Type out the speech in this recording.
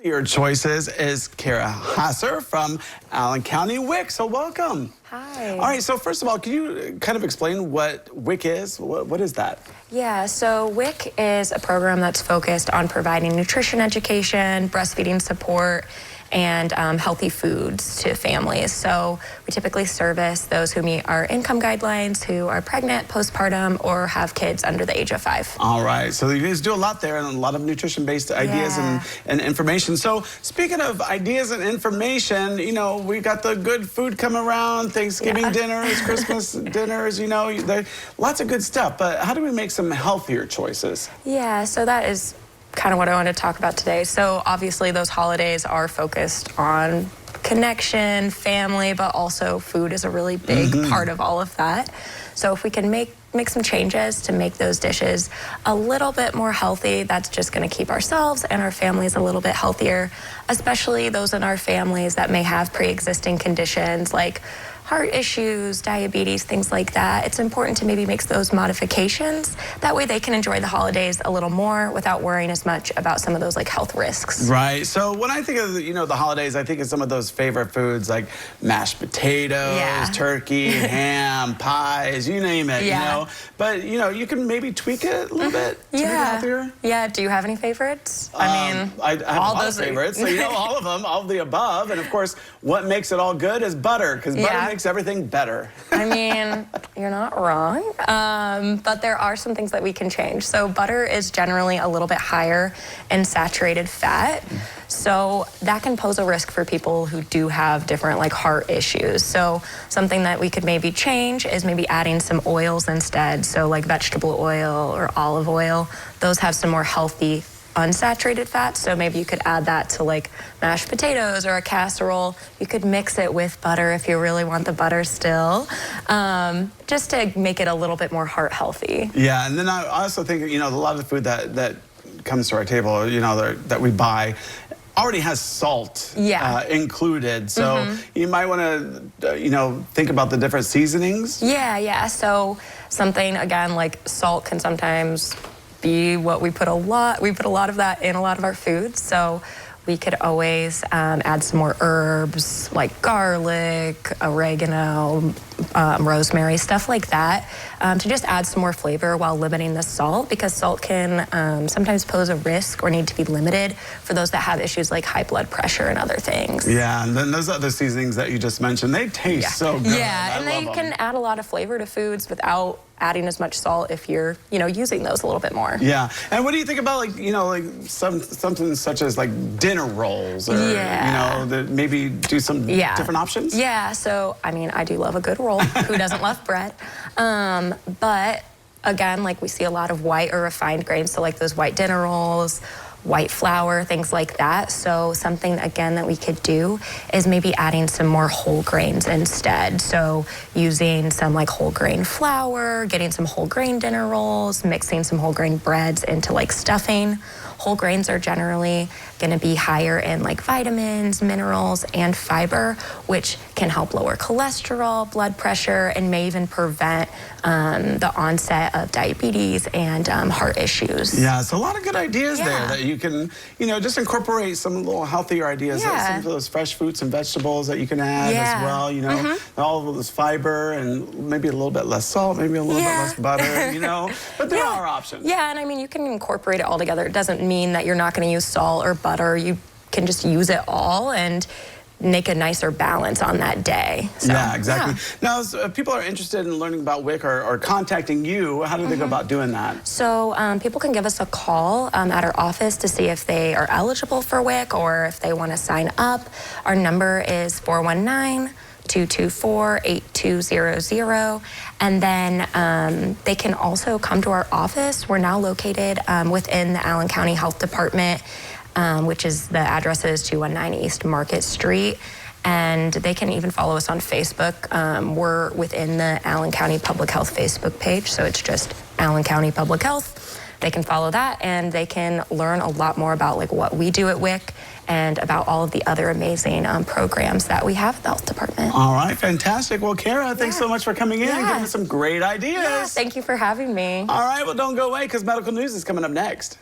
Your choices is Cara Hasser from Allen County WIC. So welcome. Hi. All right, so first of all, can you kind of explain what WIC is? What is that? Yeah, so WIC is a program that's focused on providing nutrition education, breastfeeding support, and healthy foods to families. So we typically service those who meet our income guidelines, who are pregnant, postpartum, or have kids under the age of 5. All right, so you guys do a lot there and a lot of nutrition-based ideas and information. So speaking of ideas and information, you know, we've got the good food coming around, Thanksgiving dinners, Christmas dinners, you know, lots of good stuff. But how do we make some healthier choices? Yeah, so that is kind of what I wanted to talk about today. So obviously those holidays are focused on connection, family, but also food is a really big part of all of that. So if we can make some changes to make those dishes a little bit more healthy, that's just going to keep ourselves and our families a little bit healthier, especially those in our families that may have pre-existing conditions like heart issues, diabetes, things like that. It's important to maybe make those modifications. That way they can enjoy the holidays a little more without worrying as much about some of those like health risks. Right. So when I think of, you know, the holidays, I think of some of those favorite foods like mashed potatoes, turkey, ham, pies, you name it, you know. But, you know, you can maybe tweak it a little bit to make it healthier. Yeah. Do you have any favorites? I mean, I have all those favorites. So, you know, all of them, all of the above. And of course, what makes it all good is butter, because butter makes everything better. I mean, you're not wrong, but there are some things that we can change. So butter is generally a little bit higher in saturated fat, so that can pose a risk for people who do have different like heart issues. So something that we could maybe change is maybe adding some oils instead, so like vegetable oil or olive oil. Those have some more healthy unsaturated fat, so maybe you could add that to like mashed potatoes or a casserole. You could mix it with butter if you really want the butter still, just to make it a little bit more heart healthy. Yeah, and then I also think, you know, a lot of the food that comes to our table, you know, that we buy already has salt included, so you might want to, you know, think about the different seasonings. Yeah, so something, again, like salt can sometimes be what we put a lot of that in a lot of our foods, so we could always add some more herbs like garlic, oregano, rosemary, stuff like that, to just add some more flavor while limiting the salt, because salt can sometimes pose a risk or need to be limited for those that have issues like high blood pressure and other things. Yeah, and then those other seasonings that you just mentioned, they taste so good. Yeah, and they can add a lot of flavor to foods without adding as much salt if you're, you know, using those a little bit more. Yeah, and what do you think about, like, you know, like something such as like dinner rolls, or you know, that maybe do some different options? Yeah, so I mean, I do love a good roll. Who doesn't love bread? But again, like we see a lot of white or refined grains, so like those white dinner rolls, white flour, things like that. So something, again, that we could do is maybe adding some more whole grains instead. So using some like whole grain flour, getting some whole grain dinner rolls, mixing some whole grain breads into like stuffing. Whole grains are generally going to be higher in like vitamins, minerals, and fiber, which can help lower cholesterol, blood pressure, and may even prevent the onset of diabetes and heart issues. Yeah, so a lot of good ideas there that you can, you know, just incorporate some little healthier ideas, some of those fresh fruits and vegetables that you can add as well, you know, all of this fiber and maybe a little bit less salt, maybe a little bit less butter, you know, but there are options. Yeah, and I mean, you can incorporate it all together. It doesn't mean that you're not going to use salt or butter. You can just use it all and make a nicer balance on that day. So, yeah, exactly. Now, if people are interested in learning about WIC or contacting you, how do they go about doing that? So people can give us a call at our office to see if they are eligible for WIC or if they want to sign up. Our number is 419-224-8200, and then they can also come to our office. We're now located within the Allen County Health Department, which is, the address is 219 East Market Street, and they can even follow us on Facebook. We're within the Allen County Public Health Facebook page, so it's just Allen County Public Health. They can follow that, and they can learn a lot more about like what we do at WIC and about all of the other amazing programs that we have at the health department. All right, fantastic. Well, Cara, thanks so much for coming in and giving us some great ideas. Yeah, thank you for having me. All right, well, don't go away, because medical news is coming up next.